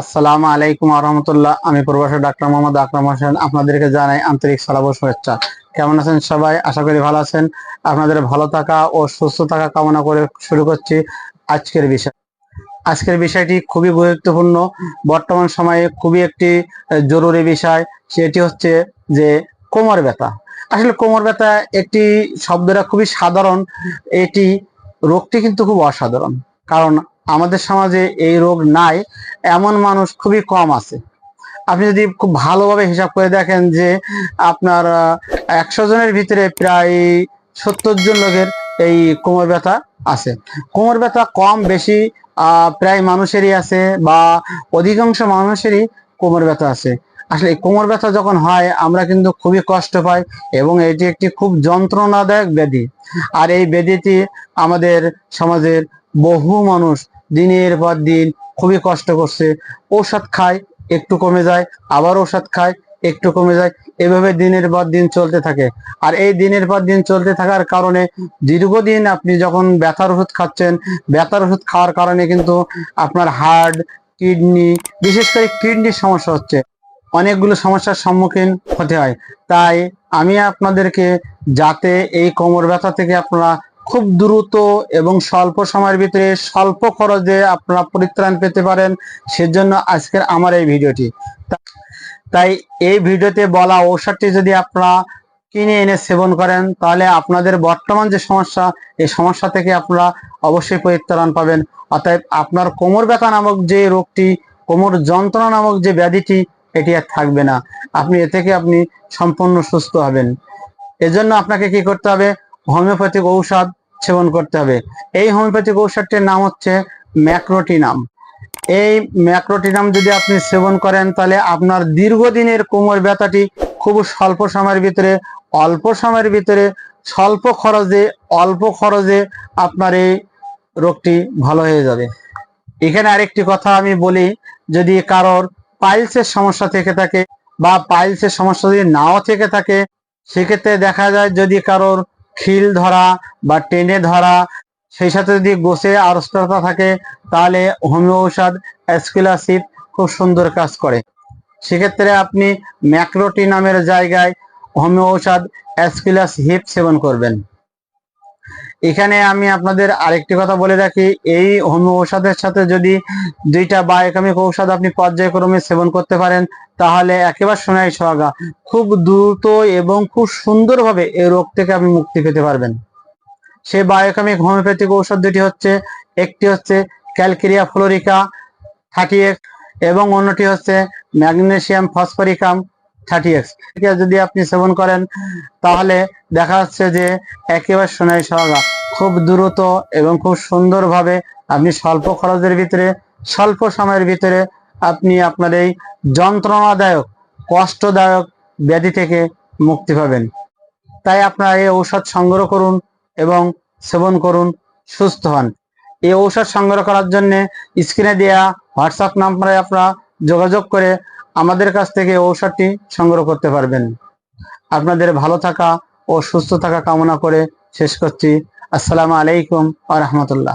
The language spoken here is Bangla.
আসসালামু আলাইকুম রহমতুল্লাহ। আমি প্রবাসী ডাক্তার মোহাম্মদ আকরাম হোসেন। আপনাদেরকে জানাই আন্তরিক সালাম ও শুভেচ্ছা। কেমন আছেন সবাই? আশা করি ভালো আছেন। আপনাদের ভালো থাকা ও সুস্থ থাকা কামনা করে শুরু করছি আজকের বিষয়। আজকের বিষয়টি খুবই গুরুত্বপূর্ণ, বর্তমান সময়ে খুবই একটি জরুরি বিষয়। সেটি হচ্ছে যে কোমর ব্যথা। আসলে কোমর ব্যথা একটি শব্দটা খুবই সাধারণ, এটি রোগটি কিন্তু খুব অসাধারণ। কারণ আমাদের সমাজে এই রোগ নাই এমন মানুষ খুবই কম আছে। আপনি যদি খুব ভালোভাবে হিসাব করে দেখেন যে আপনার 100 জনের ভিতরে প্রায় 70 জন লোকের এই কোমর ব্যথা আছে। কোমর ব্যথা কম বেশি প্রায় মানুষেরই আছে, বা অধিকাংশ মানুষেরই কোমর ব্যথা আছে। আসলে এই কোমর ব্যথা যখন হয় আমরা কিন্তু খুবই কষ্ট পাই, এবং এটি একটি খুব যন্ত্রণাদায়ক ব্যাধি। আর এই ব্যাধিটি আমাদের সমাজের বহু মানুষ দিনের পর দিন খুবই কষ্ট করছে। ঔষধ খায়, একটু কমে যায়, আবার ঔষধ খায়, একটু কমে যায়, এভাবে দিনের পর দিন চলতে থাকে। আর এই দিনের পর দিন চলতে থাকার কারণে দীর্ঘদিন আপনি যখন ব্যথার ওষুধ খাচ্ছেন, ব্যথার ওষুধ খাওয়ার কারণে কিন্তু আপনার হার্ট, কিডনি, বিশেষ করে কিডনির সমস্যা হচ্ছে, অনেকগুলো সমস্যার সম্মুখীন হতে হয়। তাই আমি আপনাদেরকে, যাতে এই কোমর ব্যথা থেকে আপনারা খুব দ্রুত এবং স্বল্প সময়ের ভিতরে স্বল্প খরচে আপনারা পরিত্রাণ পেতে পারেন, সেজন্য আজকের আমার এই ভিডিওটি। তাই এই ভিডিওতে বলা ঔষধটি যদি আপনারা কিনে এনে সেবন করেন, তাহলে আপনাদের বর্তমান যে সমস্যা, এই সমস্যা থেকে আপনারা অবশ্যই পরিত্রাণ পাবেন। অতএব আপনার কোমর ব্যথা নামক যে রোগটি, কোমর যন্ত্রণা নামক যে ব্যাধিটি, এটি আর থাকবে না। আপনি এ থেকে আপনি সম্পূর্ণ সুস্থ হবেন। এজন্য আপনাকে কি করতে হবে? হোমিওপ্যাথিক ঔষধ সেবন করতে হবে। এই হোমিওপ্যাথিক ঔষধটির নাম হচ্ছে ম্যাক্রোটিনাম। এই ম্যাক্রোটিনাম যদি আপনি সেবন করেন, তাহলে আপনার দীর্ঘদিনের কোমর ব্যথাটি খুব স্বল্প সময়ের ভিতরে, অল্প সময়ের ভিতরে, স্বল্প খরচে, অল্প খরচে আপনার এই রোগটি ভালো হয়ে যাবে। এখানে আরেকটি কথা আমি বলি, যদি কারোর পাইলসের সমস্যা থেকে থাকে, বা পাইলসের সমস্যা যদি নাও থেকে থাকে, সেক্ষেত্রে দেখা যায় যদি কারোর খিল ধরা বা টেনে ধরা, সেই সাথে যদি গোসে আড়ষ্টতা থাকে, তাহলে হোমিও ঔষধ অ্যাসকুলাসিপ খুব সুন্দর কাজ করে। সেক্ষেত্রে আপনি ম্যাক্রোটিনামের জায়গায় হোমিও ঔষধ অ্যাসকুলাস হিপ সেবন করবেন। এখানে আমি আপনাদের আরেকটি কথা বলে রাখি, এই হোমিও ঔষধের সাথে যদি 2টা বায়োকেমিক ঔষধ আপনি পর্যায়ক্রমে সেবন করতে পারেন, তাহলে একেবারে সোনায় সোহাগা, খুব দ্রুত এবং খুব সুন্দরভাবে এই রোগ থেকে আপনি মুক্তি পেতে পারবেন। সেই বায়োকেমিক হোমিওপ্যাথিক ঔষধ দুটি হচ্ছে, একটি হচ্ছে ক্যালকেরিয়া ফ্লোরিকা 30x, এবং অন্যটি হচ্ছে ম্যাগনেসিয়াম ফসফরিকাম 30x। যদি আপনি সেবন করেন, তাহলে দেখা যাচ্ছে যে একেবারে সোনায় সোহাগা, খুব দ্রুত এবং খুব সুন্দরভাবে আপনি স্বল্প খরচের ভিতরে, স্বল্প সময়ের ভিতরে আপনি আপনার এই যন্ত্রণাদায়ক, কষ্টদায়ক ব্যাধি থেকে মুক্তি পাবেন। তাই আপনারা এই ঔষধ সংগ্রহ করুন এবং সেবন করুন, সুস্থ হন। এই ঔষধ সংগ্রহ করার জন্য স্ক্রিনে দেওয়া হোয়াটসঅ্যাপ নাম্বারে আপনারা যোগাযোগ করে আমাদের কাছ থেকে ঔষধটি সংগ্রহ করতে পারবেন। আপনাদের ভালো থাকা ও সুস্থ থাকা কামনা করে শেষ করছি। আসসালামু আলাইকুম ওয়া রাহমাতুল্লাহ।